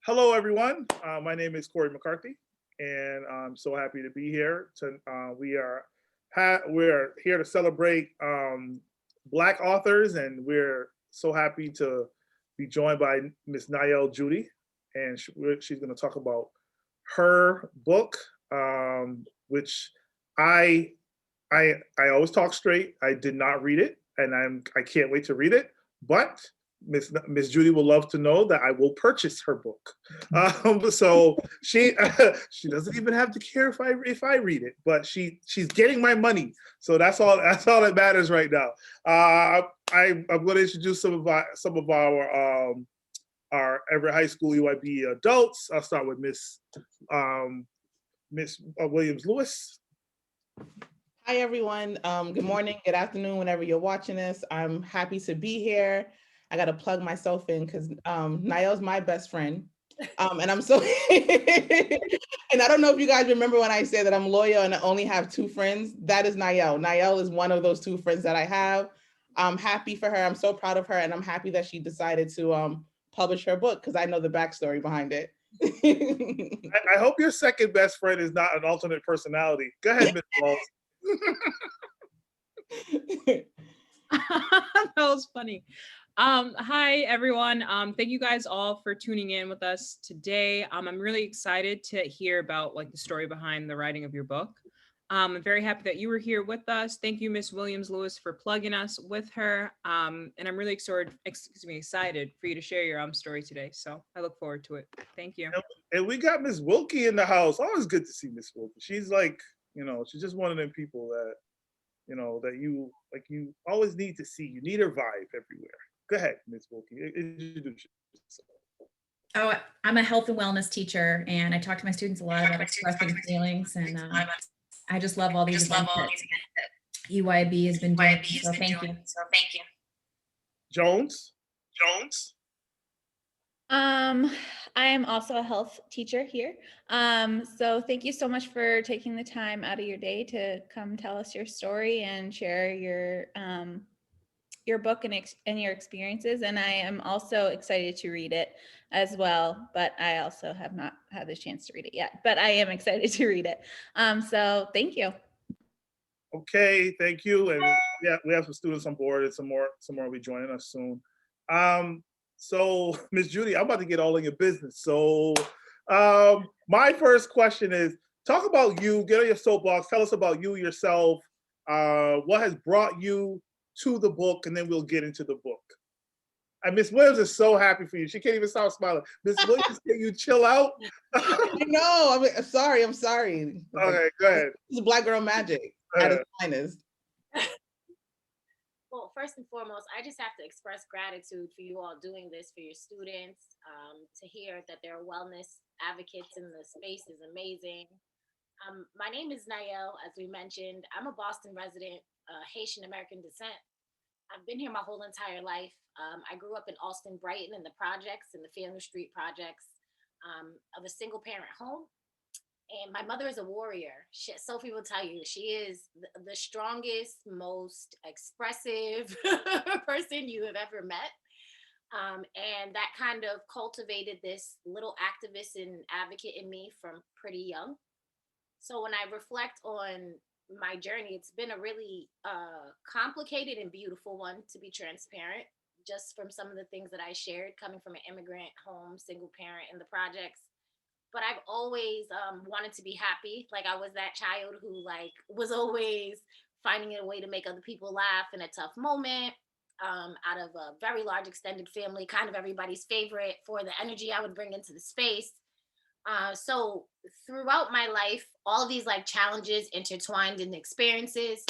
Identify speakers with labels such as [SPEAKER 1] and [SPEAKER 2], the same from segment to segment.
[SPEAKER 1] Hello, everyone. My name is Corey McCarthy, and I'm so happy to be here. We're here to celebrate Black authors, and we're so happy to be joined by Miss Nyell Jeudy, and she's going to talk about her book, which I I always talk straight. I did not read it, and I can't wait to read it. But Miss Jeudy will love to know that I will purchase her book. So she doesn't even have to care if I read it, but she's getting my money. So that's all that matters right now. I'm going to introduce some of our Everett High School EYBE adults. I'll start with Miss Williams Lewis.
[SPEAKER 2] Hi, everyone. Good morning, good afternoon, whenever you're watching this. I'm happy to be here. I got to plug myself in because Nyell's my best friend. And I'm so, and I don't know if you guys remember when I said that I'm loyal and I only have 2 friends. That is Nyell. Nyell is one of those 2 friends that I have. I'm happy for her. I'm so proud of her. And I'm happy that she decided to publish her book because I know the backstory behind it.
[SPEAKER 1] I hope your second best friend is not an alternate personality. Go ahead, Ms. Walls.
[SPEAKER 3] That was funny. Hi, everyone. Thank you guys all for tuning in with us today. I'm really excited to hear about the story behind the writing of your book. I'm very happy that you were here with us. Thank you, Miss Williams Lewis, for plugging us with her. And I'm really excited for you to share your story today. So I look forward to it. Thank you.
[SPEAKER 1] And we got Miss Wilkie in the house. Always good to see Miss Wilkie. She's she's just one of them people that, that you always need to see. You need her vibe everywhere. Go ahead, Ms. Wilkie. Introduce yourself.
[SPEAKER 4] Oh, I'm a health and wellness teacher, and I talk to my students a lot about expressing feelings, and I just love all these events that EYBE has been doing. So thank you.
[SPEAKER 1] Jones.
[SPEAKER 5] I am also a health teacher here. So thank you so much for taking the time out of your day to come tell us your story and share your book and your experiences. And I am also excited to read it as well, but I also have not had the chance to read it yet, but I am excited to read it. So thank you.
[SPEAKER 1] Okay, thank you. And yeah, we have some students on board and some more will be joining us soon. So Ms. Jeudy, I'm about to get all in your business. So my first question is, talk about you, get on your soapbox, tell us about you yourself, what has brought you to the book, and then we'll get into the book. And Miss Williams is so happy for you. She can't even stop smiling. Miss Williams, can you chill out?
[SPEAKER 2] No, I'm sorry.
[SPEAKER 1] Okay, go ahead.
[SPEAKER 2] It's Black girl magic at its finest.
[SPEAKER 6] Well, first and foremost, I just have to express gratitude for you all doing this for your students. To hear that there are wellness advocates in the space is amazing. My name is Nyell, as we mentioned. I'm a Boston resident, Haitian American descent. I've been here my whole entire life. I grew up in Austin, Brighton, in the projects, in the Family Street projects of a single parent home. And my mother is a warrior. Sophie will tell you, she is the strongest, most expressive person you have ever met. And that kind of cultivated this little activist and advocate in me from pretty young. So when I reflect on my journey, it's been a really complicated and beautiful one, to be transparent, just from some of the things that I shared coming from an immigrant home, single parent in the projects. But I've always wanted to be happy. Like, I was that child who was always finding a way to make other people laugh in a tough moment, out of a very large extended family, kind of everybody's favorite for the energy I would bring into the space. So throughout my life, all of these challenges intertwined in experiences.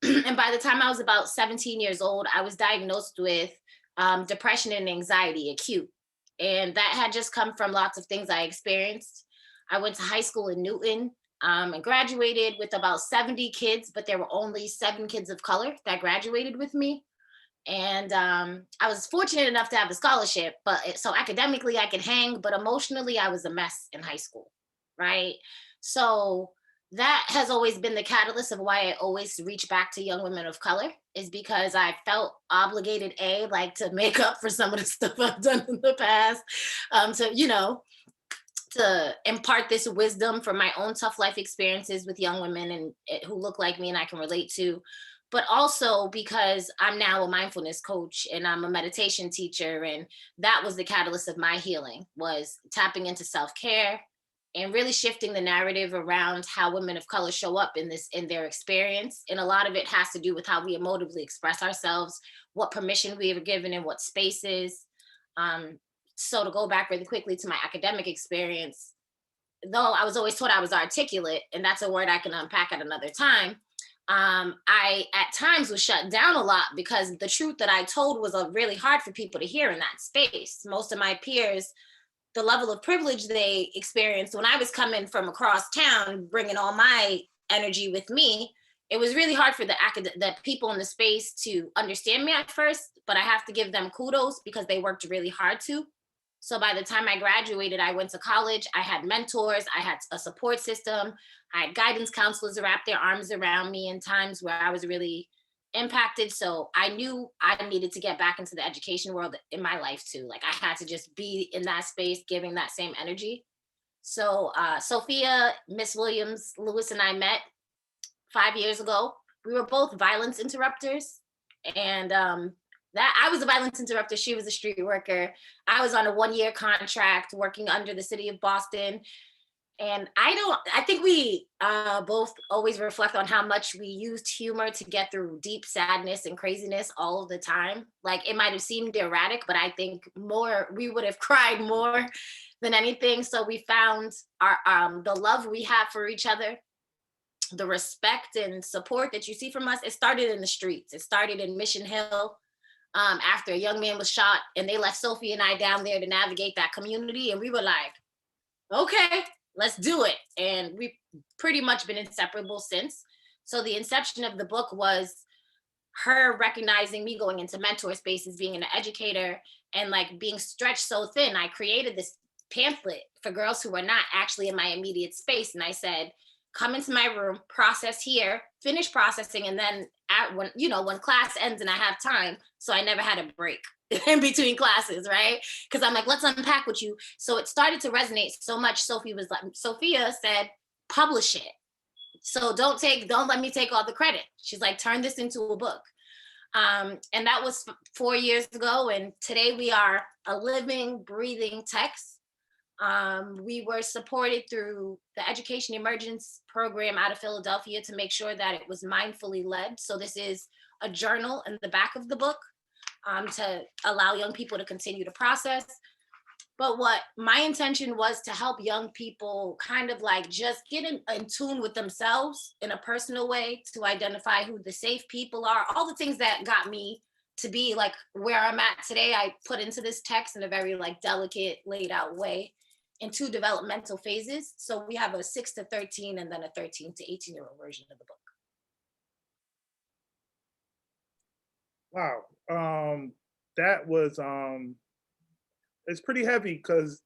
[SPEAKER 6] And by the time I was about 17 years old, I was diagnosed with depression and anxiety, acute. And that had just come from lots of things I experienced. I went to high school in Newton and graduated with about 70 kids, but there were only 7 kids of color that graduated with me. And I was fortunate enough to have a scholarship, so academically I could hang, but emotionally I was a mess in high school, right? So that has always been the catalyst of why I always reach back to young women of color, is because I felt obligated, to make up for some of the stuff I've done in the past, to to impart this wisdom from my own tough life experiences with young women and who look like me and I can relate to, but also because I'm now a mindfulness coach and I'm a meditation teacher, and that was the catalyst of my healing, was tapping into self-care and really shifting the narrative around how women of color show up in their experience. And a lot of it has to do with how we emotively express ourselves, what permission we are given in what spaces. So to go back really quickly to my academic experience, though I was always taught I was articulate, and that's a word I can unpack at another time, I at times was shut down a lot because the truth that I told was really hard for people to hear in that space. Most of my peers, the level of privilege they experienced when I was coming from across town, bringing all my energy with me, it was really hard for the people in the space to understand me at first, but I have to give them kudos because they worked really hard to. So by the time I graduated, I went to college, I had mentors, I had a support system, I had guidance counselors wrap their arms around me in times where I was really impacted. So I knew I needed to get back into the education world in my life too. Like I had to just be in that space, giving that same energy. So Sophia, Miss Williams, Lewis, and I met 5 years ago. We were both violence interrupters. And that I was a violence interrupter. She was a street worker. I was on a 1-year contract working under the city of Boston. And I think we both always reflect on how much we used humor to get through deep sadness and craziness all of the time. Like it might have seemed erratic, but I think we would have cried more than anything. So we found the love we have for each other, the respect and support that you see from us. It started in the streets. It started in Mission Hill. After a young man was shot, and they left Sophie and I down there to navigate that community. And we were like, okay, let's do it. And we've pretty much been inseparable since. So the inception of the book was her recognizing me going into mentor spaces, being an educator, and like being stretched so thin. I created this pamphlet for girls who were not actually in my immediate space. And I said, come into my room, process here, finish processing, and then when class ends and I have time, so I never had a break in between classes, right? Because I'm like, let's unpack with you. So it started to resonate so much. Sophia said, publish it. So don't let me take all the credit. She's like, turn this into a book. And that was 4 years ago. And today we are a living, breathing text. We were supported through the Education Emergence program out of Philadelphia to make sure that it was mindfully led. So this is a journal in the back of the book to allow young people to continue to process. But what my intention was to help young people kind of like just get in tune with themselves in a personal way, to identify who the safe people are, all the things that got me to be like where I'm at today. I put into this text in a very like delicate, laid out way in 2 developmental phases. So we have a 6 to 13 and then a 13 to 18-year-old version of the book.
[SPEAKER 1] Wow. That was it's pretty heavy because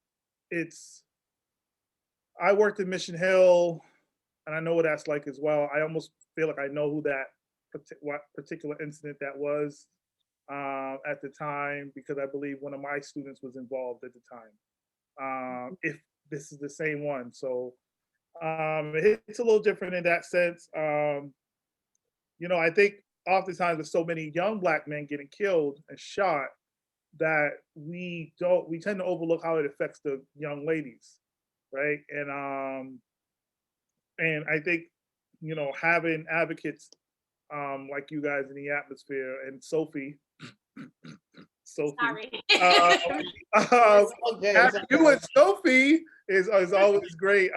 [SPEAKER 1] I worked in Mission Hill and I know what that's like as well. I almost feel like I know who what particular incident that was at the time, because I believe one of my students was involved at the time. If this is the same one. So it's a little different in that sense. I think oftentimes with so many young Black men getting killed and shot, that we tend to overlook how it affects the young ladies, right? And I think having advocates like you guys in the atmosphere, and Sophie,
[SPEAKER 6] Sorry.
[SPEAKER 1] having you and Sophie is always great.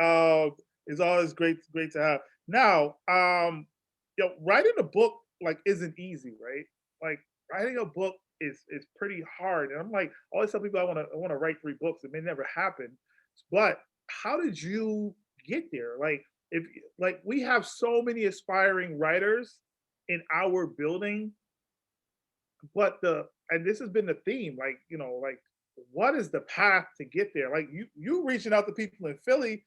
[SPEAKER 1] Is always great to have. Now, writing a book like isn't easy, right? Like writing a book is pretty hard. And I'm like, I always tell people I want to write 3 books. It may never happen. But how did you get there? Like we have so many aspiring writers in our building, but and this has been the theme, like what is the path to get there? Like you reaching out to people in Philly,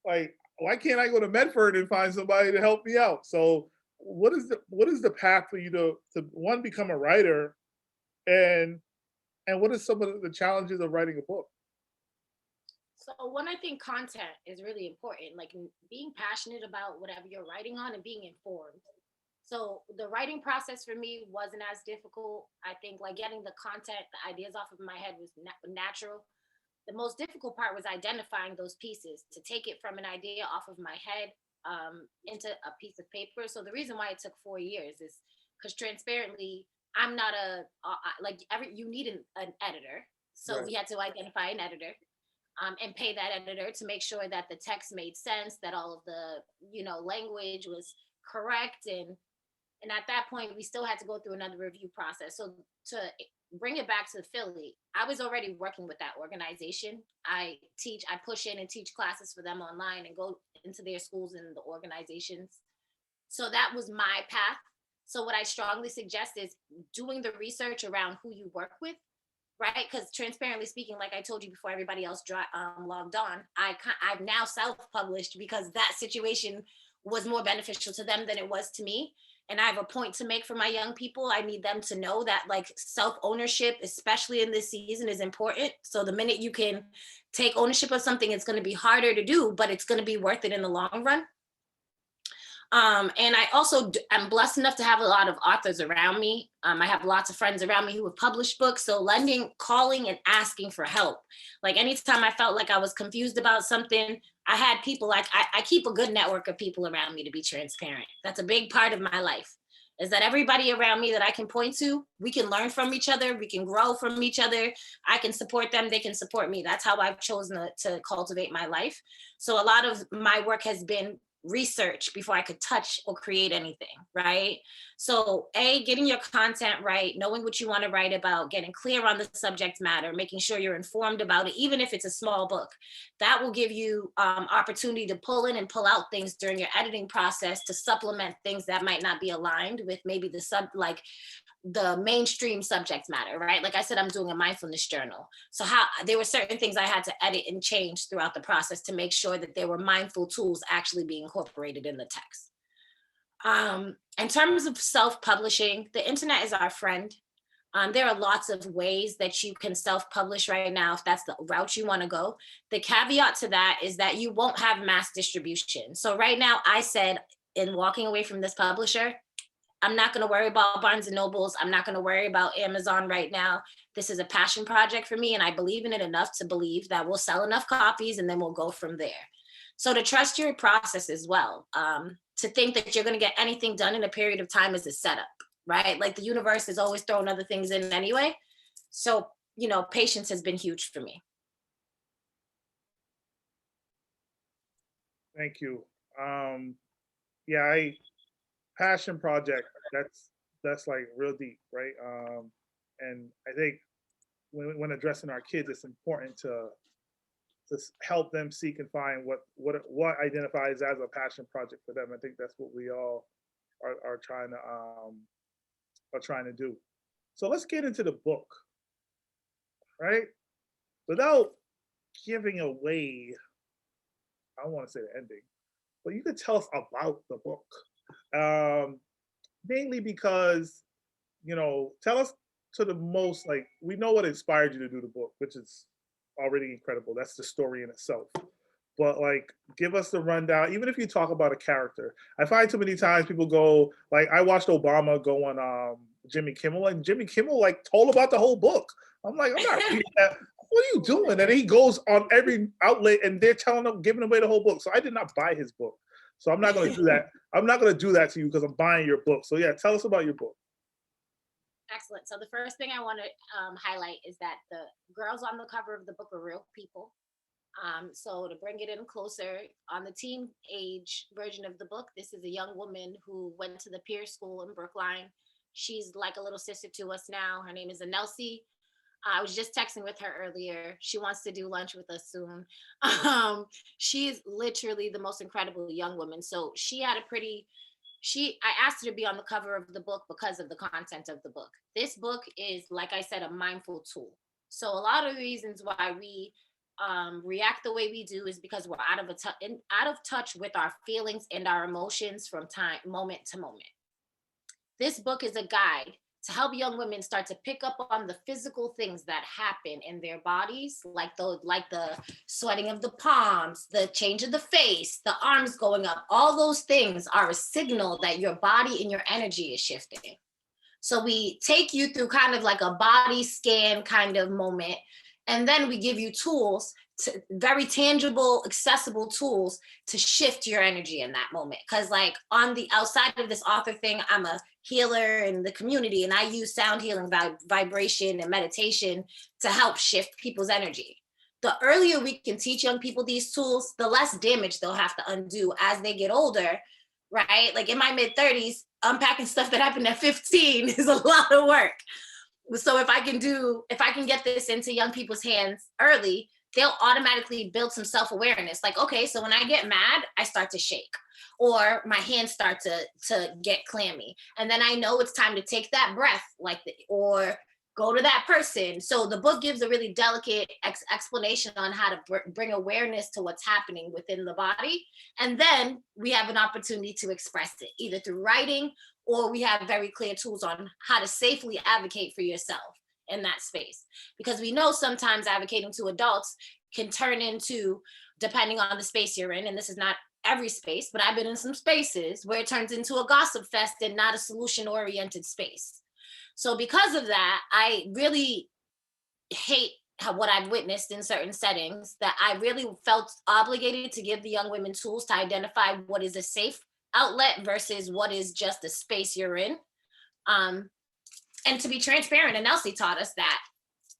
[SPEAKER 1] like why can't I go to Medford and find somebody to help me out? So what is the path for you to one, become a writer, and what are some of the challenges of writing a book?
[SPEAKER 6] So one, I think content is really important, like being passionate about whatever you're writing on and being informed. So the writing process for me wasn't as difficult. I think like getting the content, the ideas off of my head was natural. The most difficult part was identifying those pieces to take it from an idea off of my head into a piece of paper. So the reason why it took 4 years is because transparently, I'm not like every you need an editor. So
[SPEAKER 1] Right.
[SPEAKER 6] we had to identify an editor and pay that editor to make sure that the text made sense, that all of the language was correct, and at that point we still had to go through another review process. So to bring it back to Philly, I was already working with that organization. I push in and teach classes for them online and go into their schools and the organizations. So that was my path. So what I strongly suggest is doing the research around who you work with, right? Because transparently speaking, like I told you before everybody else logged on, I've now self-published because that situation was more beneficial to them than it was to me. And I have a point to make for my young people. I need them to know that like self-ownership, especially in this season, is important. So the minute you can take ownership of something, it's going to be harder to do, but it's going to be worth it in the long run. And I also am blessed enough to have a lot of authors around me. I have lots of friends around me who have published books. So calling and asking for help. Like anytime I felt like I was confused about something, I had people like, I keep a good network of people around me, to be transparent. That's a big part of my life, is that everybody around me that I can point to, we can learn from each other. We can grow from each other. I can support them. They can support me. That's how I've chosen to cultivate my life. So a lot of my work has been research before I could touch or create anything, right? So getting your content right, knowing what you want to write about, getting clear on the subject matter, making sure you're informed about it, even if it's a small book, that will give you opportunity to pull in and pull out things during your editing process to supplement things that might not be aligned with maybe the mainstream subject matter, right? Like I said, I'm doing a mindfulness journal. So there were certain things I had to edit and change throughout the process to make sure that there were mindful tools actually being incorporated in the text. In terms of self-publishing, the internet is our friend. There are lots of ways that you can self-publish right now, if that's the route you want to go. The caveat to that is that you won't have mass distribution. So right now, I said, in walking away from this publisher, I'm not going to worry about Barnes and Nobles. I'm not going to worry about Amazon right now. This is a passion project for me, and I believe in it enough to believe that we'll sell enough copies and then we'll go from there. So to trust your process as well. To think that you're going to get anything done in a period of time is a setup, right? Like the universe is always throwing other things in anyway. So, patience has been huge for me.
[SPEAKER 1] Thank you. Yeah, passion project, that's like real deep, right? And I think when addressing our kids, it's important to help them seek and find what identifies as a passion project for them. I think that's what we all are trying to do. So let's get into the book, right? Without giving away, I don't want to say the ending, but you could tell us about the book. Mainly because, tell us to the most, like, we know what inspired you to do the book, which is already incredible. That's the story in itself. But like, give us the rundown, even if you talk about a character. I find too many times people go, like, I watched Obama go on Jimmy Kimmel, and Jimmy Kimmel like told about the whole book. I'm like, I'm not reading that. What are you doing? And he goes on every outlet and they're telling him, giving away the whole book. So I did not buy his book. So I'm not going to do that. I'm not going to do that to you because I'm buying your book. So yeah, tell us about your book.
[SPEAKER 6] Excellent. So the first thing I want to highlight is that the girls on the cover of the book are real people. So to bring it in closer, on the teen age version of the book, this is a young woman who went to the Pierce School in Brookline. She's like a little sister to us now. Her name is Anelsi. I was just texting with her earlier. She wants to do lunch with us soon. She is literally the most incredible young woman. So I asked her to be on the cover of the book because of the content of the book. This book is, like I said, a mindful tool. So a lot of the reasons why we react the way we do is because we're out of touch with our feelings and our emotions from moment to moment. This book is a guide to help young women start to pick up on the physical things that happen in their bodies, like the sweating of the palms, the change of the face, the arms going up. All those things are a signal that your body and your energy is shifting. So we take you through kind of like a body scan kind of moment, and then we give you tools, very tangible, accessible tools to shift your energy in that moment. Because like on the outside of this author thing, I'm a healer in the community, and I use sound healing, vibration, and meditation to help shift people's energy. The earlier we can teach young people these tools, the less damage they'll have to undo as they get older, right? Like in my mid-30s, unpacking stuff that happened at 15 is a lot of work. So if I can get this into young people's hands early, they'll automatically build some self-awareness. Like, okay, so when I get mad, I start to shake, or my hands start to get clammy. And then I know it's time to take that breath, or go to that person. So the book gives a really delicate explanation on how to bring awareness to what's happening within the body. And then we have an opportunity to express it, either through writing, or we have very clear tools on how to safely advocate for yourself in that space. Because we know sometimes advocating to adults can turn into, depending on the space you're in, and this is not every space, but I've been in some spaces where it turns into a gossip fest and not a solution-oriented space. So because of that, I really hate what I've witnessed in certain settings, that I really felt obligated to give the young women tools to identify what is a safe outlet versus what is just a space you're in. And to be transparent, and Elsie taught us that,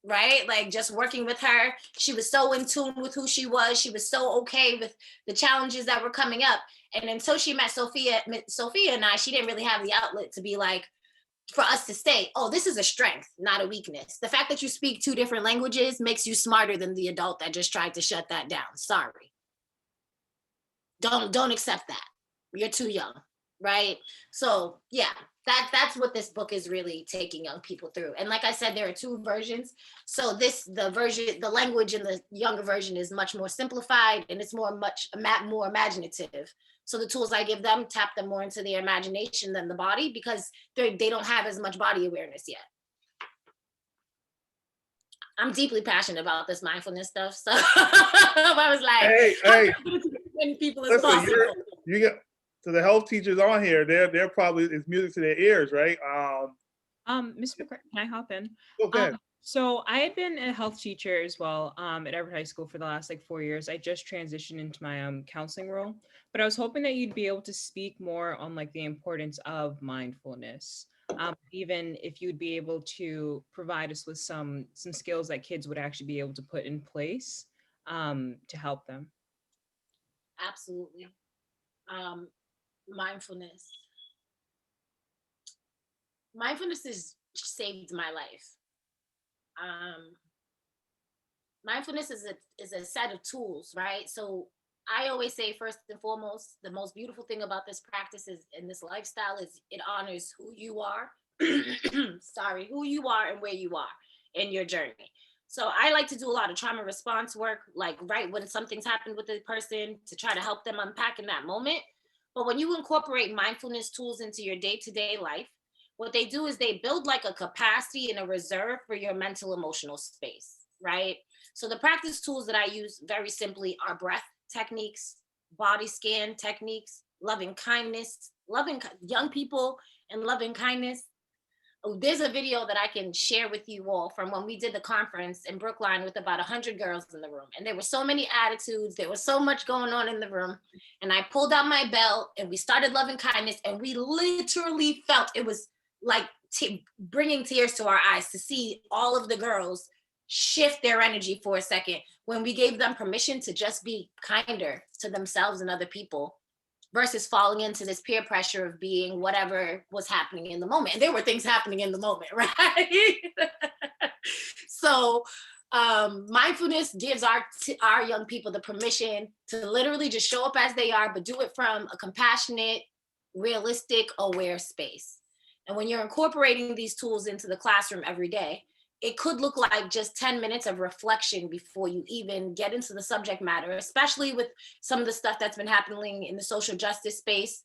[SPEAKER 6] right? Like just working with her, she was so in tune with who she was. She was so okay with the challenges that were coming up. And until she met Sophia and I, she didn't really have the outlet to be like, for us to say, oh, this is a strength, not a weakness. The fact that you speak 2 different languages makes you smarter than the adult that just tried to shut that down. Sorry. Don't accept that. You're too young, right? So yeah, that's what this book is really taking young people through. And like I said, there are 2 versions. So the language in the younger version is much more simplified, and it's more imaginative. So the tools I give them tap them more into their imagination than the body, because they don't have as much body awareness yet. I'm deeply passionate about this mindfulness stuff. So I was like,
[SPEAKER 1] hey,
[SPEAKER 6] as many people as
[SPEAKER 1] listen,
[SPEAKER 6] possible.
[SPEAKER 1] you get to the health teachers on here. They're probably, it's music to their ears, right?
[SPEAKER 3] Mr. McCart, can I hop in?
[SPEAKER 1] Okay.
[SPEAKER 3] So I had been a health teacher as well at Everett High School for the last 4 years. I just transitioned into my counseling role, but I was hoping that you'd be able to speak more on the importance of mindfulness, even if you'd be able to provide us with some skills that kids would actually be able to put in place to help them.
[SPEAKER 6] Absolutely. Mindfulness has saved my life. Mindfulness is a set of tools, right? So I always say, first and foremost, the most beautiful thing about this practice is, in this lifestyle, is it honors who you are. Who you are and where you are in your journey. So I like to do a lot of trauma response work, like right when something's happened with a person, to try to help them unpack in that moment. But when you incorporate mindfulness tools into your day-to-day life, what they do is they build like a capacity and a reserve for your mental emotional space, right? So the practice tools that I use very simply are breath techniques, body scan techniques, loving kindness, loving young people and loving kindness. There's a video that I can share with you all from when we did the conference in Brookline with about 100 girls in the room. And there were so many attitudes. There was so much going on in the room. And I pulled out my belt and we started loving kindness. And we literally felt, it was like bringing tears to our eyes to see all of the girls shift their energy for a second when we gave them permission to just be kinder to themselves and other people, versus falling into this peer pressure of being whatever was happening in the moment. And there were things happening in the moment, right? So mindfulness gives our young people the permission to literally just show up as they are, but do it from a compassionate, realistic, aware space. And when you're incorporating these tools into the classroom every day, it could look like just 10 minutes of reflection before you even get into the subject matter, especially with some of the stuff that's been happening in the social justice space.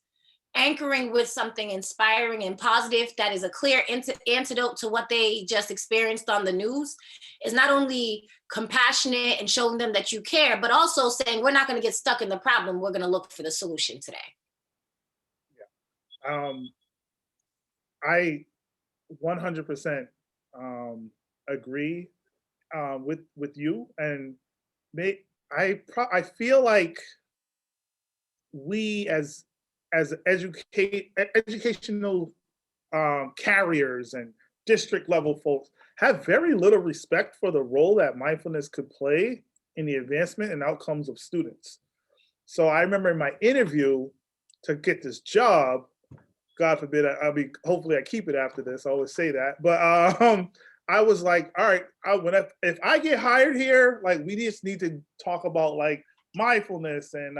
[SPEAKER 6] anchoring with something inspiring and positive that is a clear antidote to what they just experienced on the news is not only compassionate and showing them that you care, but also saying we're not going to get stuck in the problem. We're going to look for the solution today.
[SPEAKER 1] I 100% agree with you, and I feel like we as educational carriers and district level folks have very little respect for the role that mindfulness could play in the advancement and outcomes of students. So I remember in my interview to get this job, God forbid, hopefully I keep it after this. I always say that, but I was like, all right, if I get hired here, like we just need to talk about like mindfulness and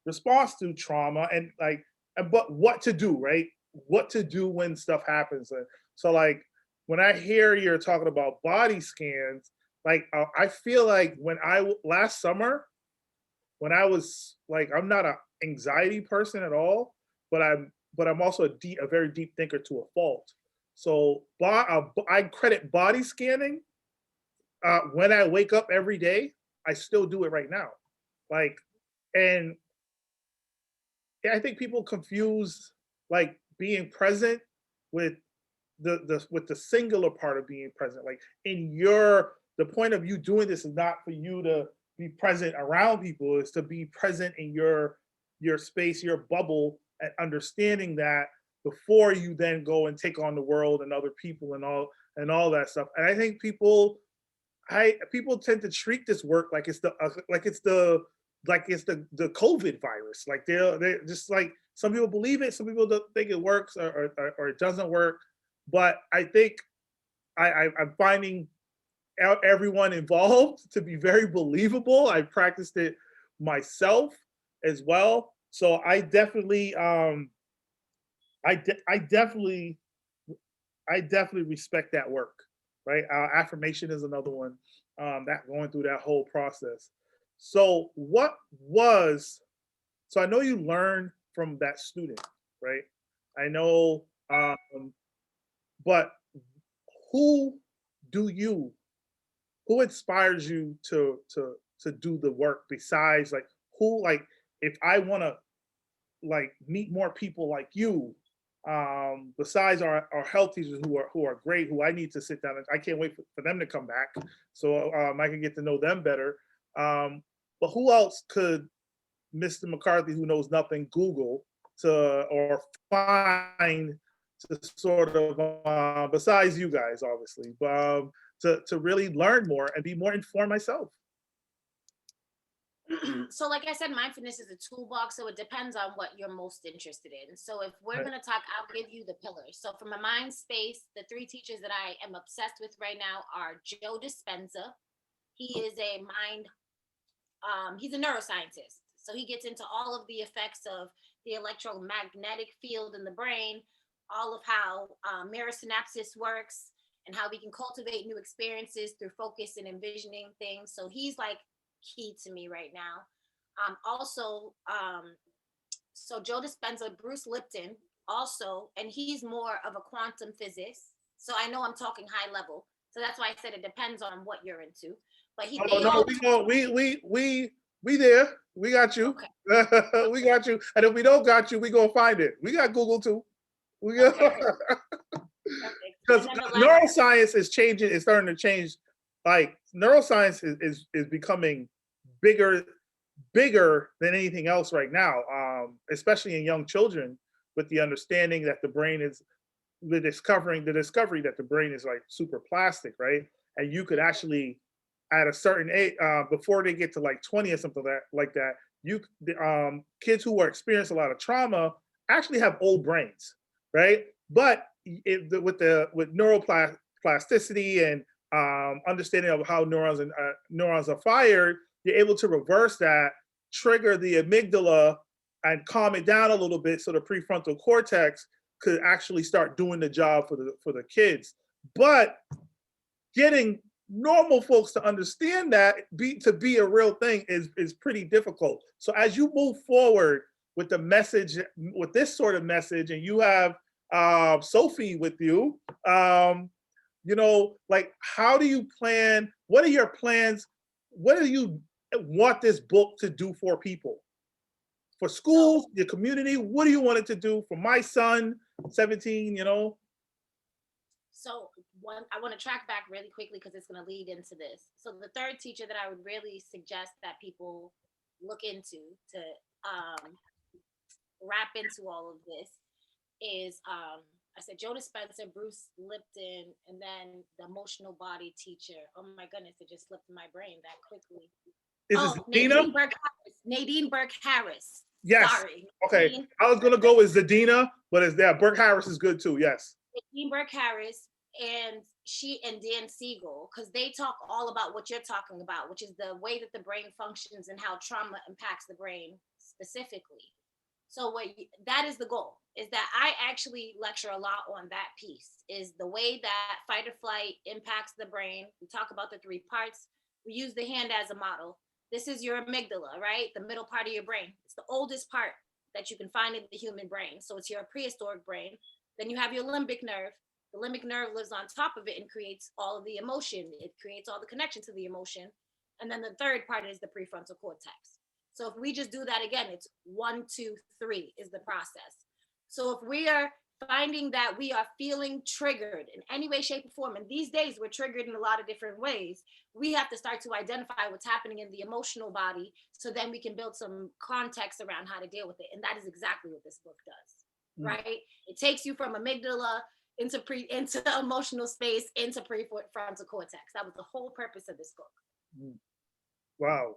[SPEAKER 1] response to trauma and but what to do, right? What to do when stuff happens. So like when I hear you're talking about body scans, like I feel like last summer, when I was like, I'm not an anxiety person at all, but I'm also a very deep thinker to a fault. So I credit body scanning when I wake up every day. I still do it right now. Like, and I think people confuse like being present with the singular part of being present. Like the point of you doing this is not for you to be present around people, it's to be present in your space, your bubble, and understanding that before you then go and take on the world and other people and all that stuff. And I think people tend to treat this work like it's the COVID virus. Like they're just like, some people believe it, some people don't think it works or it doesn't work. But I think I'm finding everyone involved to be very believable. I practiced it myself as well. So I definitely respect that work, right? Affirmation is another one, that going through that whole process. So so I know you learned from that student, right? I know, but who inspires you to do the work besides like if I want to like meet more people like you, besides our health teachers who are great, who I need to sit down and I can't wait for them to come back so I can get to know them better. But who else could Mr. McCarthy, who knows nothing, Google or find to sort of besides you guys, obviously, to really learn more and be more informed myself?
[SPEAKER 6] So like I said, mindfulness is a toolbox, so it depends on what you're most interested in. So if we're
[SPEAKER 1] Right.
[SPEAKER 6] going to talk, I'll give you the pillars. So from a mind space, the 3 teachers that I am obsessed with right now are Joe Dispenza. He is he's a neuroscientist. So he gets into all of the effects of the electromagnetic field in the brain, all of how mirror synapses works and how we can cultivate new experiences through focus and envisioning things. So he's like key to me right now. So Joe Dispenza, Bruce Lipton also, and he's more of a quantum physicist. So I know I'm talking high level. So that's why I said it depends on what you're into. But
[SPEAKER 1] we there. We got you.
[SPEAKER 6] Okay.
[SPEAKER 1] We got you. And if we don't got you, we gonna find it. We got Google too. We got because neuroscience is changing. It's starting to change. Like neuroscience is becoming bigger than anything else right now, especially in young children, with the understanding that the brain is the discovery that the brain is like super plastic, right? And you could actually, at a certain age, before they get to like 20 or something like that, kids who are experiencing a lot of trauma actually have old brains, right? But with neuroplasticity and understanding of how neurons are fired, you're able to reverse that, trigger the amygdala, and calm it down a little bit, so the prefrontal cortex could actually start doing the job for the kids. But getting normal folks to understand that to be a real thing is pretty difficult. So as you move forward, with the message, with this sort of message, and you have Sophie with you, you know, like, how do you plan? What are your plans? What do you want this book to do for people? For schools, your community, what do you want it to do for my son, 17, you know?
[SPEAKER 6] So I want to track back really quickly because it's going to lead into this. So the third teacher that I would really suggest that people look into to wrap into all of this is I said Jonas Spencer, Bruce Lipton, and then the emotional body teacher. Oh my goodness, it just slipped in my brain that quickly.
[SPEAKER 1] Is this Dina?
[SPEAKER 6] Nadine Burke Harris.
[SPEAKER 1] Yes.
[SPEAKER 6] Sorry.
[SPEAKER 1] Okay.
[SPEAKER 6] Nadine.
[SPEAKER 1] I was gonna go with Zadina, but it's there. Burke Harris is good too. Yes.
[SPEAKER 6] Nadine Burke Harris and Dan Siegel, because they talk all about what you're talking about, which is the way that the brain functions and how trauma impacts the brain specifically. So that is the goal, is that I actually lecture a lot on that piece, is the way that fight or flight impacts the brain. We talk about the 3 parts. We use the hand as a model. This is your amygdala, right? The middle part of your brain. It's the oldest part that you can find in the human brain. So it's your prehistoric brain. Then you have your limbic nerve. The limbic nerve lives on top of it and creates all of the emotion. It creates all the connection to the emotion. And then the third part is the prefrontal cortex. So if we just do that again, it's 1, 2, 3 is the process. So if we are finding that we are feeling triggered in any way, shape, or form, and these days we're triggered in a lot of different ways, we have to start to identify what's happening in the emotional body, so then we can build some context around how to deal with it. And that is exactly what this book does, right? It takes you from amygdala into emotional space, into prefrontal cortex. That was the whole purpose of this book.
[SPEAKER 1] Wow.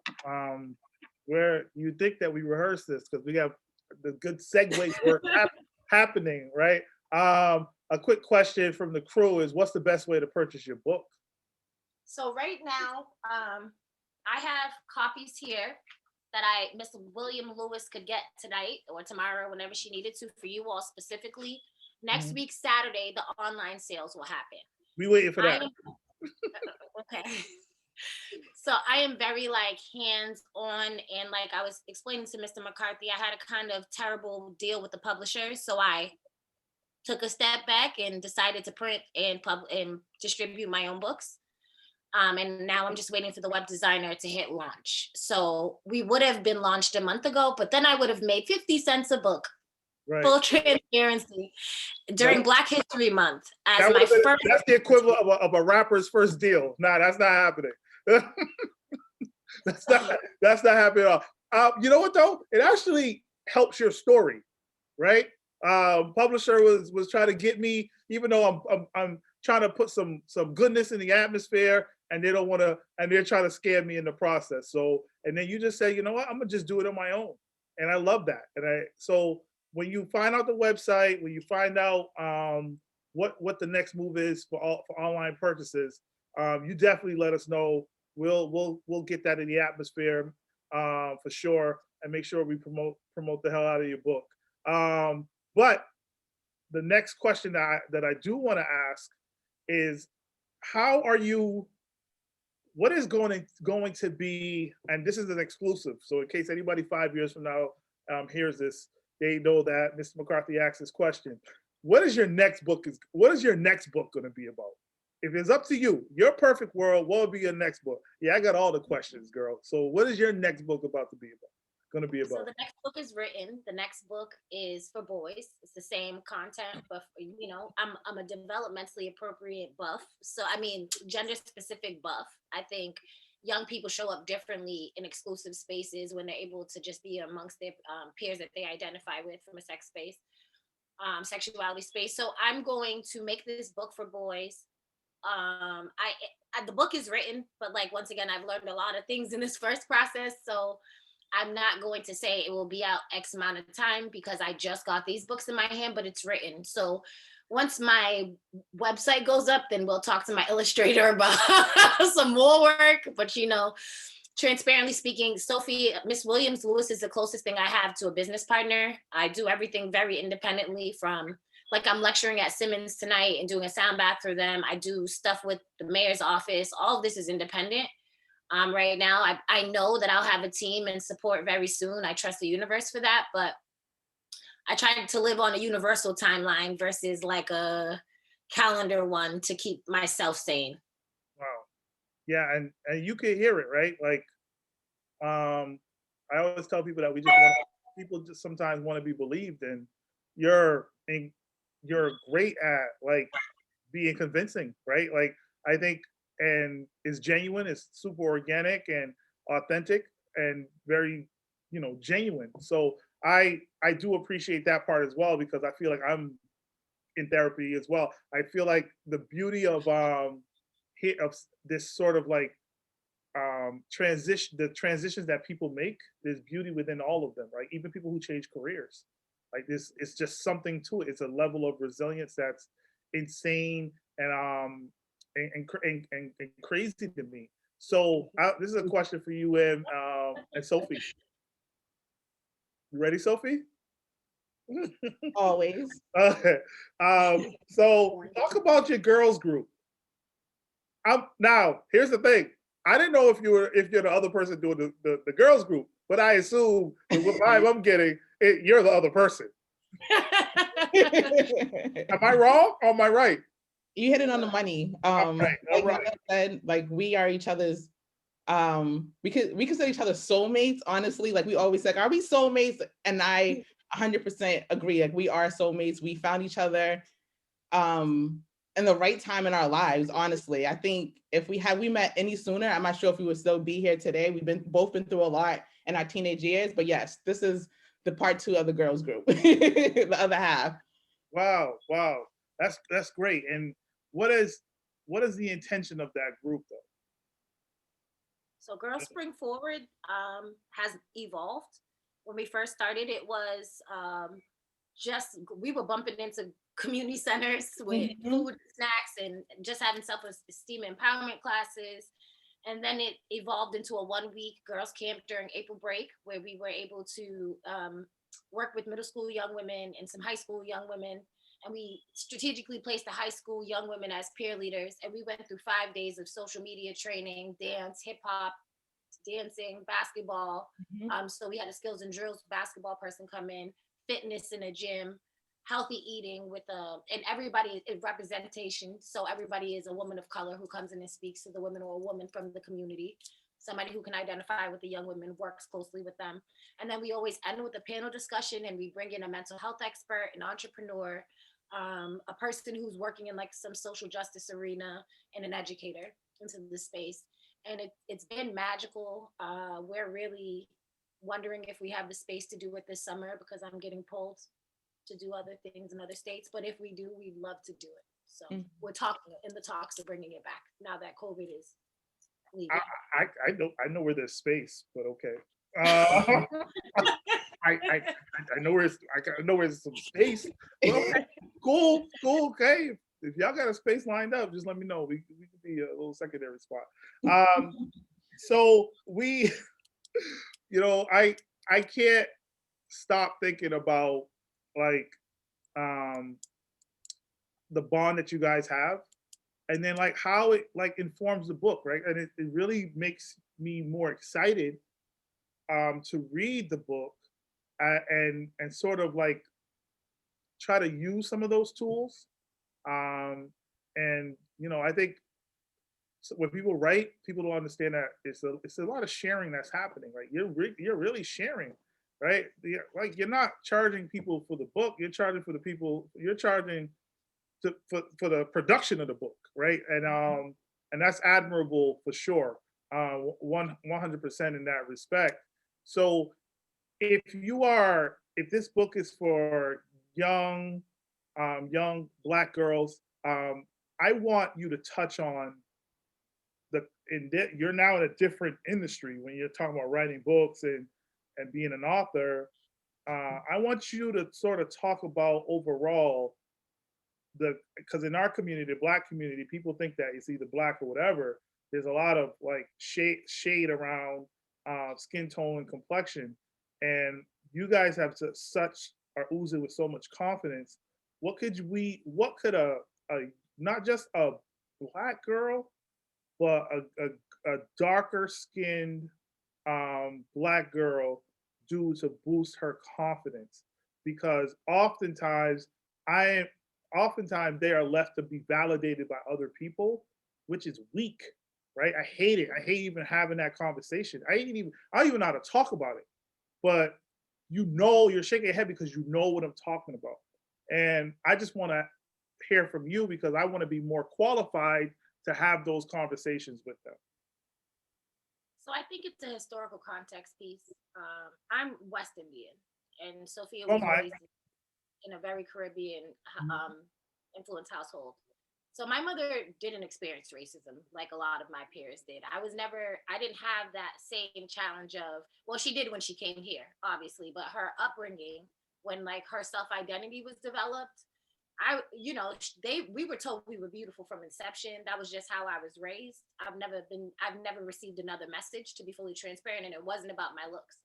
[SPEAKER 1] Where you think that we rehearsed this, because we have the good segue work happening, right? A quick question from the crew is, what's the best way to purchase your book?
[SPEAKER 6] So right now, I have copies here that Miss William Lewis could get tonight or tomorrow, whenever she needed to, for you all specifically. Next week, Saturday, the online sales will happen.
[SPEAKER 1] We waiting for that.
[SPEAKER 6] Okay. So I am very hands-on, and like I was explaining to Mr. McCarthy, I had a kind of terrible deal with the publishers. So I took a step back and decided to print and distribute my own books. And now I'm just waiting for the web designer to hit launch. So we would have been launched a month ago, but then I would have made 50 cents a book. Right. Full transparency during Black History Month as my first.
[SPEAKER 1] That's the equivalent of a rapper's first deal. Nah, that's not happening. that's not happening at all. You know what though? It actually helps your story, right? Publisher was trying to get me, even though I'm trying to put some goodness in the atmosphere, and they don't want to, and they're trying to scare me in the process. So, and then you just say, you know what? I'm gonna just do it on my own, and I love that. So when you find out the website, when you find out what the next move is for online purchases, you definitely let us know. We'll get that in the atmosphere for sure, and make sure we promote the hell out of your book. But the next question that I do want to ask is, what is going to be, and this is an exclusive, so in case anybody 5 years from now hears this, they know that Mr. McCarthy asked this question. What is your next book going to be about? If it's up to you, your perfect world, what would be your next book? Yeah, I got all the questions, girl. So what is your next book going to be about?
[SPEAKER 6] So the next book is written. The next book is for boys. It's the same content, but I'm a developmentally appropriate buff. So I mean, gender specific buff. I think young people show up differently in exclusive spaces when they're able to just be amongst their peers that they identify with from a sex space, sexuality space. So I'm going to make this book for boys. The book is written, but once again, I've learned a lot of things in this first process. So I'm not going to say it will be out X amount of time, because I just got these books in my hand, but it's written. So once my website goes up, then we'll talk to my illustrator about some more work. But transparently speaking, Miss Williams Lewis is the closest thing I have to a business partner. I do everything very independently, from I'm lecturing at Simmons tonight and doing a sound bath for them. I do stuff with the mayor's office. All of this is independent. Right now, I know that I'll have a team and support very soon. I trust the universe for that, but I try to live on a universal timeline versus like a calendar one to keep myself sane.
[SPEAKER 1] Wow. Yeah, and you can hear it, right? Like, I always tell people that we just want people just sometimes want to be believed, and you're and you're great at like being convincing, right? Like I think, and it's genuine, it's super organic and authentic and very, genuine. So I do appreciate that part as well because I feel like I'm in therapy as well. I feel like the beauty of of this sort of like the transitions that people make, there's beauty within all of them, right? Even people who change careers, like this, it's just something to it. It's a level of resilience that's insane and crazy to me. So this is a question for you and Sophie. You ready, Sophie?
[SPEAKER 2] Always.
[SPEAKER 1] Okay. So talk about your girls group. Now here's the thing. I didn't know if you're the other person doing the girls group, but I assume with what vibe I'm getting, you're the other person. Am I wrong or am I right?
[SPEAKER 2] You hit it on the money.
[SPEAKER 1] Right,
[SPEAKER 2] Like
[SPEAKER 1] right.
[SPEAKER 2] Nyell said, like we are each other's we consider each other soulmates, honestly. Like we always say, are we soulmates? And I 100% agree. Like we are soulmates. We found each other in the right time in our lives, honestly. I think if we met any sooner, I'm not sure if we would still be here today. We've both been through a lot in our teenage years, but yes, this is the part 2 of the girls group, the other half.
[SPEAKER 1] Wow, wow. That's great. And what is the intention of that group though?
[SPEAKER 6] So Girls Spring Forward has evolved. When we first started, it was just we were bumping into community centers with food, snacks, and just having self-esteem empowerment classes. And then it evolved into a 1-week girls camp during April break, where we were able to work with middle school young women and some high school young women. And we strategically placed the high school young women as peer leaders. And we went through 5 days of social media training, dance, hip hop, dancing, basketball. So we had a skills and drills basketball person come in, fitness in a gym, healthy eating with and everybody is representation. So everybody is a woman of color who comes in and speaks to the women, or a woman from the community. Somebody who can identify with the young women, works closely with them. And then we always end with a panel discussion, and we bring in a mental health expert, an entrepreneur, a person who's working in like some social justice arena, and an educator into the space. And it's been magical. We're really wondering if we have the space to do it this summer, because I'm getting pulled to do other things in other states. But if we do, we'd love to do it. So we're talking in the talks of bringing it back now that COVID is leaving.
[SPEAKER 1] I know where there's space, but okay. I know where's some space. But okay, cool, okay. If y'all got a space lined up, just let me know. We could be a little secondary spot. So we, I can't stop thinking about like the bond that you guys have, and then like how it like informs the book, right? And it really makes me more excited to read the book and sort of like try to use some of those tools. And I think when people write, people don't understand that it's a lot of sharing that's happening. Right, you're really sharing, right? Like you're not charging people for the book. You're charging for the people. You're charging for the production of the book, right? And that's admirable for sure. 100% in that respect. So if this book is for young Black girls, I want you to touch on you're now in a different industry when you're talking about writing books and being an author. I want you to sort of talk about overall because in our community, the Black community, people think that it's either Black or whatever. There's a lot of like shade around skin tone and complexion, and you guys have are oozing with so much confidence. What could a not just a Black girl, but a darker skinned Black girl do to boost her confidence? because oftentimes they are left to be validated by other people, which is weak, right? I hate it. I hate even having that conversation. I don't even know how to talk about it, but you're shaking your head because you know what I'm talking about. And I just want to hear from you because I want to be more qualified to have those conversations with them.
[SPEAKER 6] So I think it's a historical context piece. I'm West Indian, and Sophia
[SPEAKER 1] Oh
[SPEAKER 6] was
[SPEAKER 1] my.
[SPEAKER 6] raised in a very Caribbean influenced household. So my mother didn't experience racism like a lot of my peers did. I didn't have that same challenge of, well, she did when she came here, obviously, but her upbringing, when like her self-identity was developed, we were told we were beautiful from inception. That was just how I was raised. I've never received another message, to be fully transparent, and it wasn't about my looks.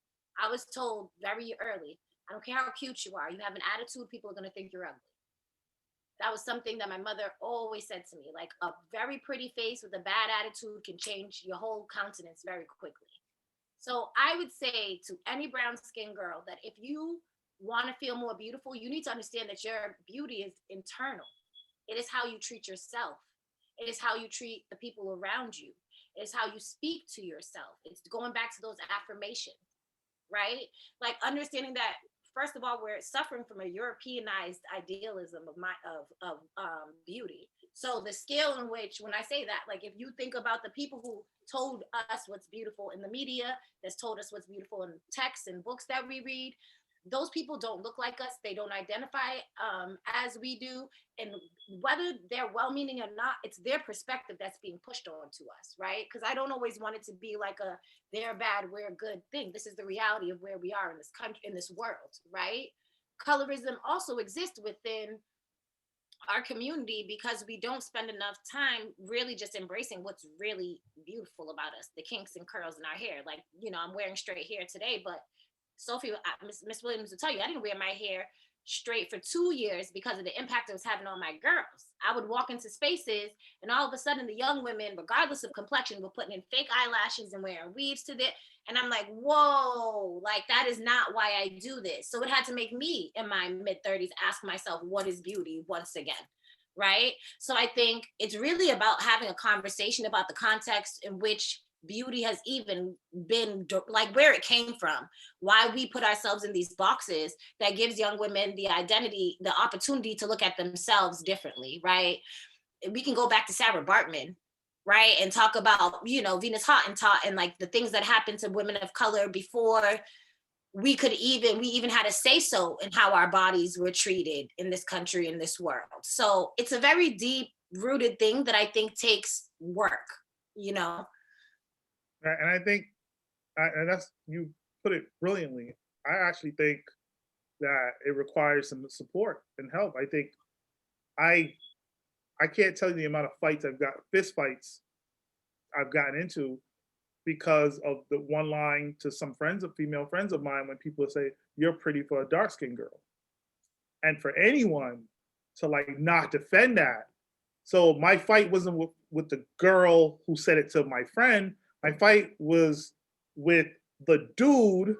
[SPEAKER 6] I was told very early, I don't care how cute you are, you have an attitude, people are going to think you're ugly. That was something that my mother always said to me, like a very pretty face with a bad attitude can change your whole countenance very quickly. So I would say to any brown skinned girl that if you want to feel more beautiful, you need to understand that your beauty is internal. It is how you treat yourself. It is how you treat the people around you. It is how you speak to yourself. It's going back to those affirmations, right? Like understanding that first of all, we're suffering from a Europeanized idealism of beauty. So the scale in which, when I say that, like if you think about the people who told us what's beautiful in the media, that's told us what's beautiful in texts and books that we read, those people don't look like us. They don't identify as we do. And whether they're well-meaning or not, it's their perspective that's being pushed on to us, right? Because I don't always want it to be like a they're bad, we're good thing. This is the reality of where we are in this country, in this world, right? Colorism also exists within our community because we don't spend enough time really just embracing what's really beautiful about us, the kinks and curls in our hair. Like, I'm wearing straight hair today, but Sophie, Miss Williams will tell you, I didn't wear my hair straight for 2 years because of the impact it was having on my girls. I would walk into spaces and all of a sudden the young women, regardless of complexion, were putting in fake eyelashes and wearing weaves to it. And I'm like, whoa, like that is not why I do this. So it had to make me in my mid 30s ask myself, what is beauty once again? Right. So I think it's really about having a conversation about the context in which beauty has even been, like where it came from, why we put ourselves in these boxes that gives young women the identity, the opportunity to look at themselves differently, right? We can go back to Sarah Bartman, right, and talk about, Venus Hottentot and like the things that happened to women of color before we even had a say so in how our bodies were treated in this country, in this world. So it's a very deep rooted thing that I think takes work,
[SPEAKER 1] And I think, and that's, you put it brilliantly. I actually think that it requires some support and help. I think I can't tell you the amount of fist fights I've gotten into because of the one line to some female friends of mine, when people say, you're pretty for a dark skinned girl. And for anyone to like not defend that. So my fight wasn't with the girl who said it to my friend. My fight was with the dude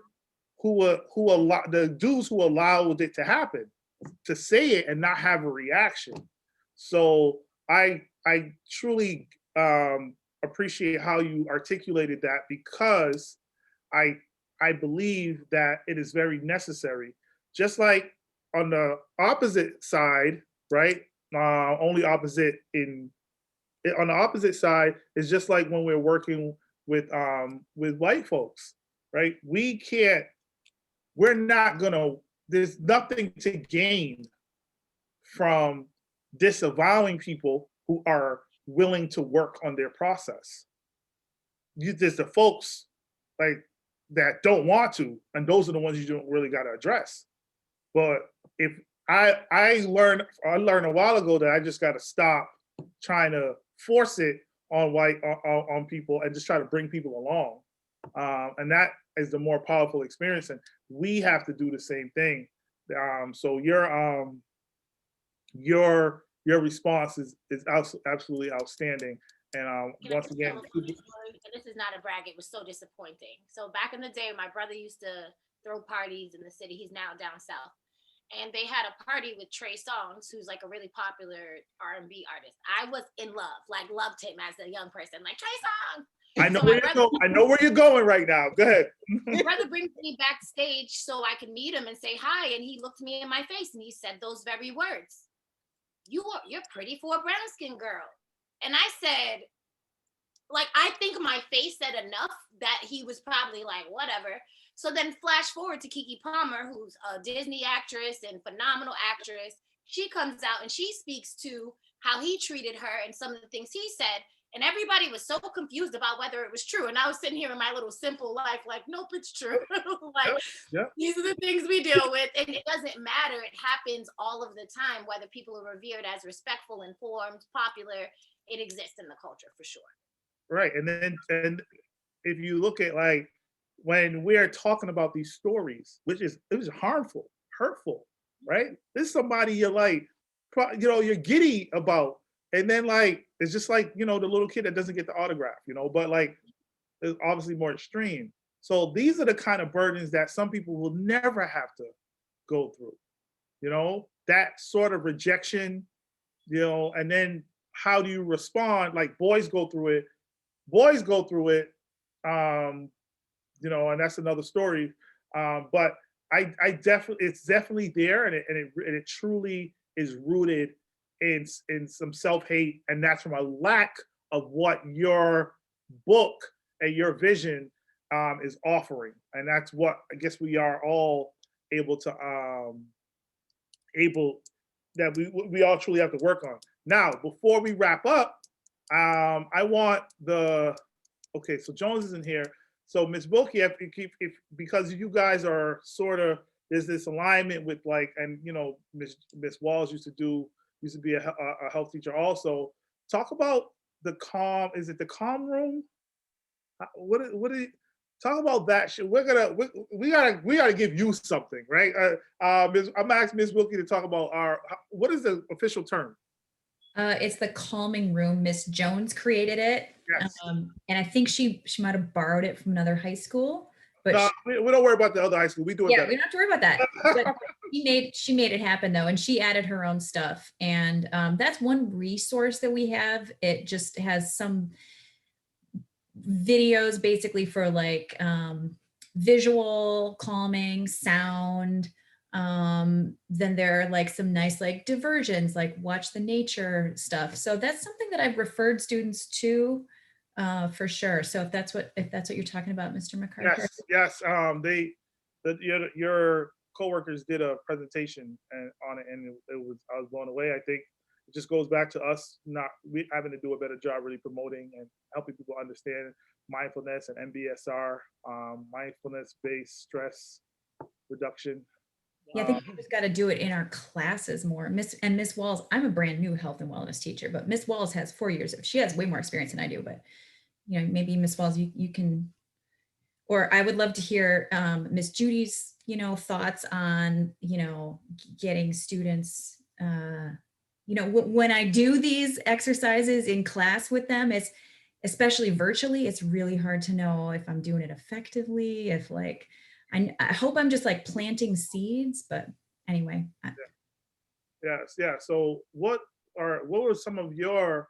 [SPEAKER 1] the dudes who allowed it to happen, to say it and not have a reaction. So I truly appreciate how you articulated that, because I believe that it is very necessary. Just like on the opposite side, right? On the opposite side is just like when we're working with white folks, right? There's nothing to gain from disavowing people who are willing to work on their process. There's the folks like that don't want to, and those are the ones you don't really got to address. But if I learned a while ago that I just got to stop trying to force it on people and just try to bring people along, and that is the more powerful experience. And we have to do the same thing. So your response is absolutely outstanding. And once again,
[SPEAKER 6] and this is not a brag, it was so disappointing. So back in the day, my brother used to throw parties in the city. He's now down south. and they had a party with Trey Songz, who's like a really popular R&B artist. I was in love, like loved him as a young person, like Trey Songz.
[SPEAKER 1] I know
[SPEAKER 6] So
[SPEAKER 1] where you're going. I know where you're going right now. Go ahead.
[SPEAKER 6] my brother brings me backstage so I can meet him and say hi, and he looked me in my face and he said those very words: "You're pretty for a brown skin girl." And I said, like, I think my face said enough that he was probably like, whatever. So then flash forward to Keke Palmer, who's a Disney actress and phenomenal actress. She comes out and she speaks to how he treated her and some of the things he said. And everybody was so confused about whether it was true. And I was sitting here in my little simple life, like, nope, it's true. Like,
[SPEAKER 1] Yep.
[SPEAKER 6] these are the things we deal with. And it doesn't matter. It happens all of the time, whether people are revered as respectful, informed, popular. It exists in the culture for sure.
[SPEAKER 1] Right. And if you look at like when we're talking about these stories, which is it was harmful, hurtful, right? This is somebody you're like, you're giddy about, and then like it's just like the little kid that doesn't get the autograph, but like it's obviously more extreme. So these are the kind of burdens that some people will never have to go through, that sort of rejection, and then how do you respond? Like boys go through it, and that's another story. But I definitely, it's definitely there, and it truly is rooted in some self-hate, and that's from a lack of what your book and your vision is offering, and that's what I guess we are all able to that we all truly have to work on. Now, before we wrap up, I want okay, so Jones isn't here. So Ms. Wilkie, if because you guys are sort of, there's this alignment with like, and Miss Walls used to be a health teacher also. Talk about the calm. Is it the calm room? What do you talk about that shit? We gotta give you something, right? I'm asking Ms. Wilkie to talk about what is the official term?
[SPEAKER 4] It's the calming room. Miss Jones created it.
[SPEAKER 1] Yes.
[SPEAKER 4] And I think she might have borrowed it from another high school. But
[SPEAKER 1] no, we don't worry about the other high school. We do it
[SPEAKER 4] yeah,
[SPEAKER 1] better.
[SPEAKER 4] we don't have to worry about that. But she made it happen though, and she added her own stuff. And that's one resource that we have. It just has some videos basically for like visual calming, sound. Then there are like some nice like diversions, like watch the nature stuff. So that's something that I've referred students to for sure. So if that's what you're talking about, Mr. McCarthy.
[SPEAKER 1] Yes. Your coworkers did a presentation on it, and I was blown away. I think it just goes back to us we having to do a better job really promoting and helping people understand mindfulness and MBSR, mindfulness-based stress reduction.
[SPEAKER 4] Yeah, I think we just got to do it in our classes more. Miss Walls, I'm a brand new health and wellness teacher, but Miss Walls has 4 years. She has way more experience than I do, but maybe Miss Walls, you can, or I would love to hear Miss Judy's, thoughts on, getting students, when I do these exercises in class with them, it's especially virtually, it's really hard to know if I'm doing it effectively, if like, I hope I'm just like planting seeds, but anyway.
[SPEAKER 1] Yes, yeah. So what were some of your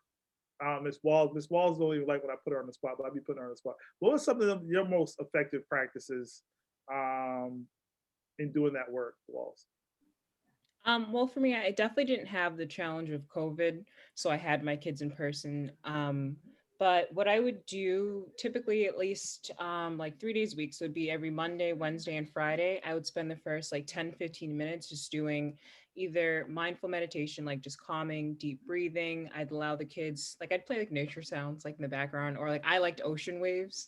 [SPEAKER 1] Ms. Walls? Ms. Walls don't even like when I put her on the spot, but I'd be putting her on the spot. What were some of your most effective practices in doing that work, Walls?
[SPEAKER 3] Well, for me, I definitely didn't have the challenge of COVID, so I had my kids in person. But what I would do typically at least like 3 days a week, so it'd be every Monday, Wednesday, and Friday, I would spend the first like 10, 15 minutes just doing either mindful meditation, like just calming, deep breathing. I'd allow the kids, like I'd play like nature sounds like in the background, or like I liked ocean waves.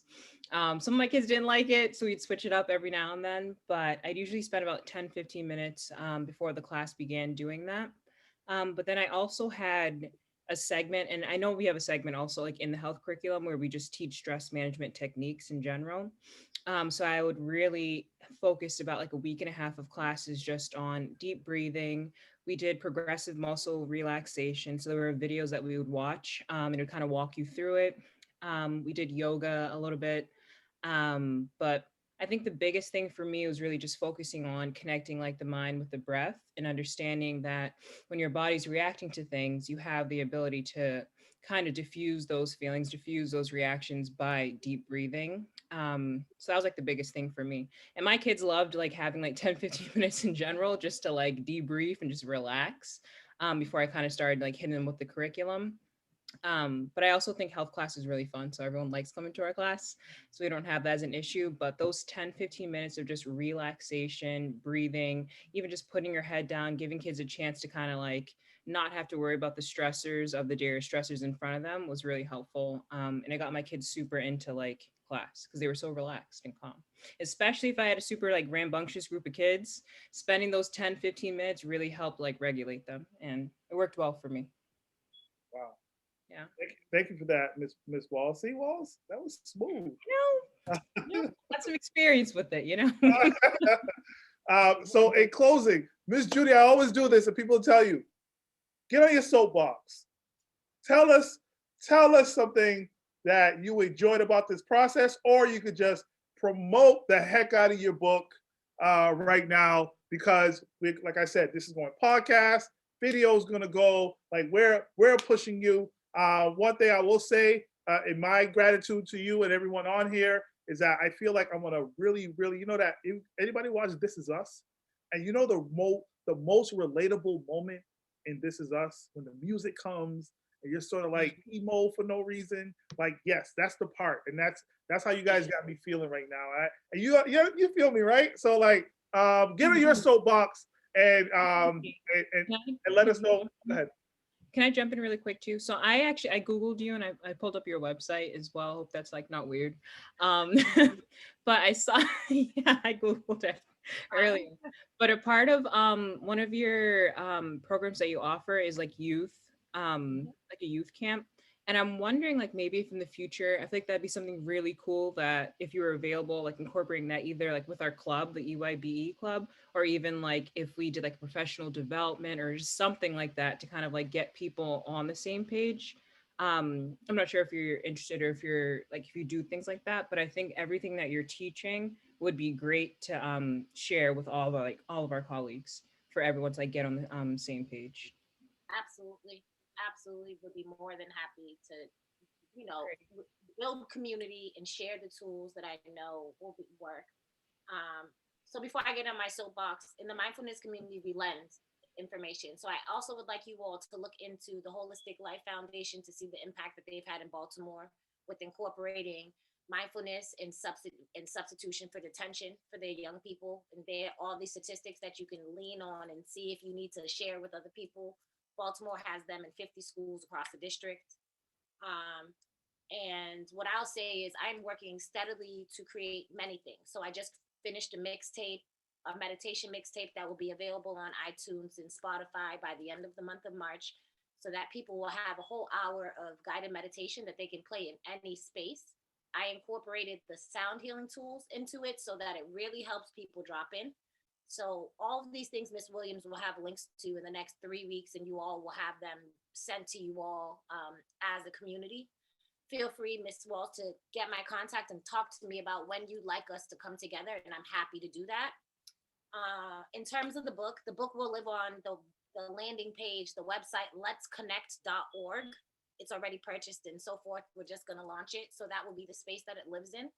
[SPEAKER 3] Some of my kids didn't like it, so we'd switch it up every now and then, but I'd usually spend about 10, 15 minutes before the class began doing that. But then I also had a segment, and I know we have a segment also like in the health curriculum where we just teach stress management techniques in general. So I would really focus about like a week and a half of classes just on deep breathing. We did progressive muscle relaxation. So there were videos that we would watch and it would kind of walk you through it. We did yoga a little bit. But I think the biggest thing for me was really just focusing on connecting like the mind with the breath and understanding that when your body's reacting to things, you have the ability to kind of diffuse those feelings, diffuse those reactions by deep breathing. So that was like the biggest thing for me. And my kids loved like having like 10, 15 minutes in general just to like debrief and just relax before I kind of started like hitting them with the curriculum. But I also think health class is really fun. So everyone likes coming to our class. So we don't have that as an issue. But those 10, 15 minutes of just relaxation, breathing, even just putting your head down, giving kids a chance to kind of like not have to worry about the stressors of the day or stressors in front of them was really helpful. And it got my kids super into like class because they were so relaxed and calm, especially if I had a super like rambunctious group of kids. Spending those 10, 15 minutes really helped like regulate them, and it worked well for me.
[SPEAKER 1] Wow.
[SPEAKER 3] Yeah.
[SPEAKER 1] Thank you for that, Miss Walls. See, Walls, that was smooth.
[SPEAKER 3] Got some experience with it,
[SPEAKER 1] So in closing, Miss Jeudy, I always do this, and people tell you, get on your soapbox. Tell us something that you enjoyed about this process, or you could just promote the heck out of your book right now, because like I said, this is going podcast, video is going to go, like we're pushing you. One thing I will say, in my gratitude to you and everyone on here, is that I feel like I'm gonna really, really, that if anybody watches This Is Us, and the most relatable moment in This Is Us, when the music comes and you're sort of like emo for no reason, like, yes, that's the part, and that's how you guys got me feeling right now. And you feel me, right? So like, get on your soapbox and let us know. Go ahead.
[SPEAKER 3] Can I jump in really quick too? So I Googled you and I pulled up your website as well. Hope that's like not weird. But I saw, yeah, I Googled it earlier. But a part of one of your programs that you offer is like youth, like a youth camp. And I'm wondering, like, maybe if in the future, I think that'd be something really cool that if you were available, like incorporating that either like with our club, the EYBE club, or even like if we did like professional development or just something like that to kind of like get people on the same page. I'm not sure if you're interested or if you're like, if you do things like that, but I think everything that you're teaching would be great to share with all of our colleagues for everyone to like get on the same page.
[SPEAKER 6] Absolutely would be more than happy to, build community and share the tools that I know will work. So before I get on my soapbox, in the mindfulness community, we lend information. So I also would like you all to look into the Holistic Life Foundation to see the impact that they've had in Baltimore with incorporating mindfulness and substitution for detention for their young people. And there are all these statistics that you can lean on and see if you need to share with other people. Baltimore has them in 50 schools across the district. And what I'll say is I'm working steadily to create many things. So I just finished a meditation mixtape that will be available on iTunes and Spotify by the end of the month of March, so that people will have a whole hour of guided meditation that they can play in any space. I incorporated the sound healing tools into it so that it really helps people drop in. So all of these things Miss Williams will have links to in the next 3 weeks, and you all will have them sent to you all as a community. Feel free, Miss Walls, to get my contact and talk to me about when you'd like us to come together, and I'm happy to do that. In terms of the book will live on the landing page, the website, letsconnect.org. It's already purchased and so forth. We're just going to launch it. So that will be the space that it lives in.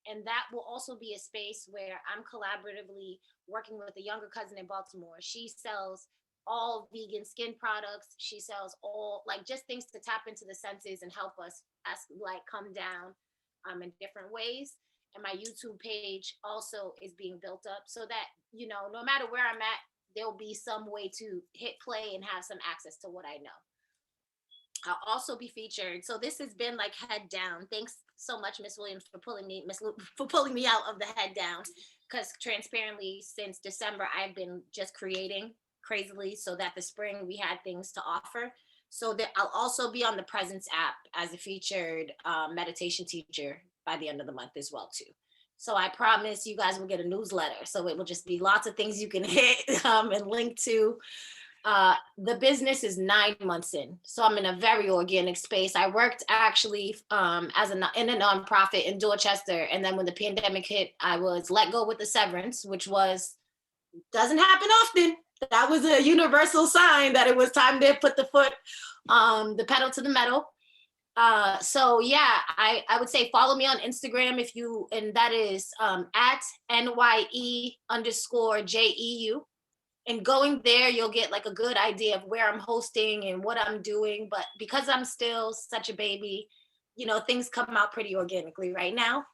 [SPEAKER 6] And that will also be a space where I'm collaboratively working with a younger cousin in Baltimore. She sells all vegan skin products. She sells all like just things to tap into the senses and help us like come down in different ways. And my YouTube page also is being built up so that, no matter where I'm at, there'll be some way to hit play and have some access to what I know. I'll also be featured. So this has been like head down. Thanks so much, Miss Williams, for pulling me out of the head down. Because transparently, since December, I've been just creating crazily so that the spring we had things to offer. So that I'll also be on the Presence app as a featured meditation teacher by the end of the month as well too. So I promise you guys will get a newsletter. So it will just be lots of things you can hit and link to. The business is 9 months in, so I'm in a very organic space. I worked actually in a nonprofit in Dorchester, and then when the pandemic hit, I was let go with the severance, which doesn't happen often. That was a universal sign that it was time to put the pedal to the metal. So yeah, I would say follow me on Instagram and that is at NYE_JEU. And going there, you'll get like a good idea of where I'm hosting and what I'm doing. But because I'm still such a baby, things come out pretty organically right now.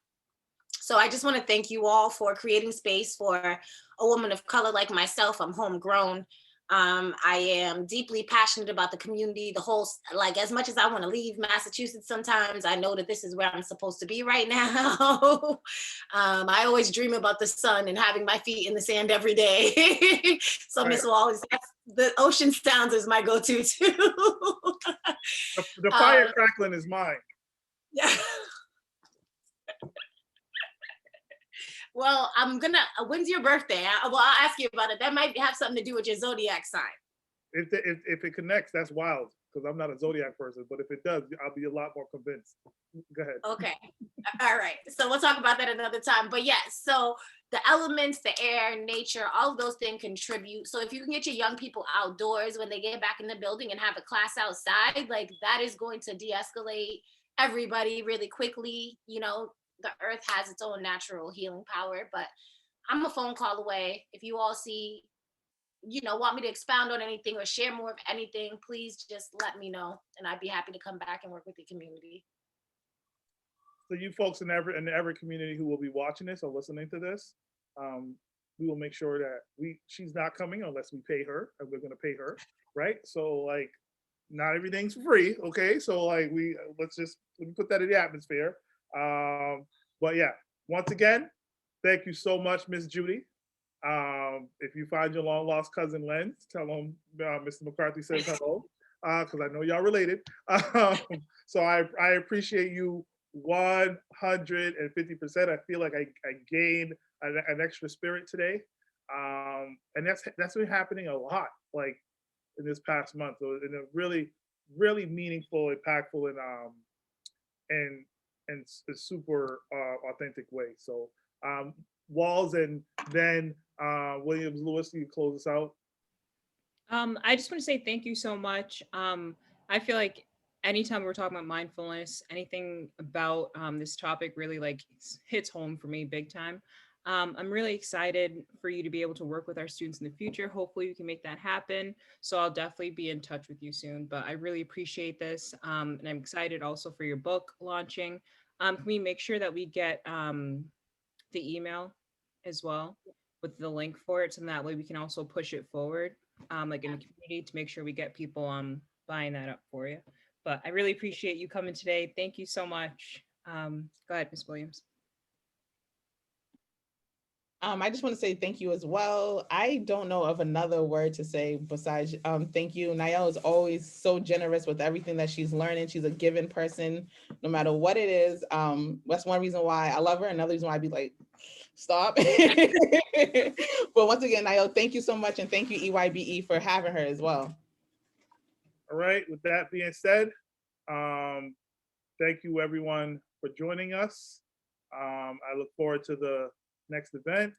[SPEAKER 6] So I just want to thank you all for creating space for a woman of color like myself. I'm homegrown. I am deeply passionate about the community, like as much as I want to leave Massachusetts sometimes, I know that this is where I'm supposed to be right now. I always dream about the sun and having my feet in the sand every day. So Miss Wallace, the ocean sounds is my go-to too.
[SPEAKER 1] The fire crackling is mine.
[SPEAKER 6] Yeah. Well, when's your birthday? I'll ask you about it. That might have something to do with your zodiac sign.
[SPEAKER 1] If it connects, that's wild, because I'm not a zodiac person, but if it does, I'll be a lot more convinced. Go ahead.
[SPEAKER 6] Okay. All right. So we'll talk about that another time. But yes, so the elements, the air, nature, all of those things contribute. So if you can get your young people outdoors when they get back in the building and have a class outside, like that is going to de-escalate everybody really quickly. The earth has its own natural healing power, but I'm a phone call away. If you all want me to expound on anything or share more of anything, please just let me know, and I'd be happy to come back and work with the community.
[SPEAKER 1] So you folks in every community who will be watching this or listening to this, we will make sure that she's not coming unless we pay her, and we're going to pay her, right? So like, not everything's free, okay? So like, let me put that in the atmosphere. But yeah, once again, thank you so much, Miss Jeudy. If you find your long lost cousin Len, tell him Mr. McCarthy says hello, because I know y'all related. So I appreciate you 150%. I feel like I gained an extra spirit today, and that's been happening a lot, like in this past month, so in a really, really meaningful, impactful, and a super authentic way. So Walls, and then Williams Lewis, you close us out.
[SPEAKER 3] I just want to say thank you so much. I feel like anytime we're talking about mindfulness, anything about this topic really like hits home for me big time. I'm really excited for you to be able to work with our students in the future. Hopefully we can make that happen. So I'll definitely be in touch with you soon, but I really appreciate this. And I'm excited also for your book launching. Can we make sure that we get the email as well with the link for it, so that way we can also push it forward like in the community to make sure we get people buying that up for you. But I really appreciate you coming today. Thank you so much. Go ahead, Ms. Williams.
[SPEAKER 2] I just want to say thank you as well. I don't know of another word to say besides thank you. Nyell is always so generous with everything that she's learning. She's a giving person, no matter what it is. That's one reason why I love her. Another reason why I'd be like, stop. But once again, Nyell, thank you so much. And thank you, EYBE, for having her as well.
[SPEAKER 1] All right, with that being said, thank you everyone for joining us. I look forward to the next event.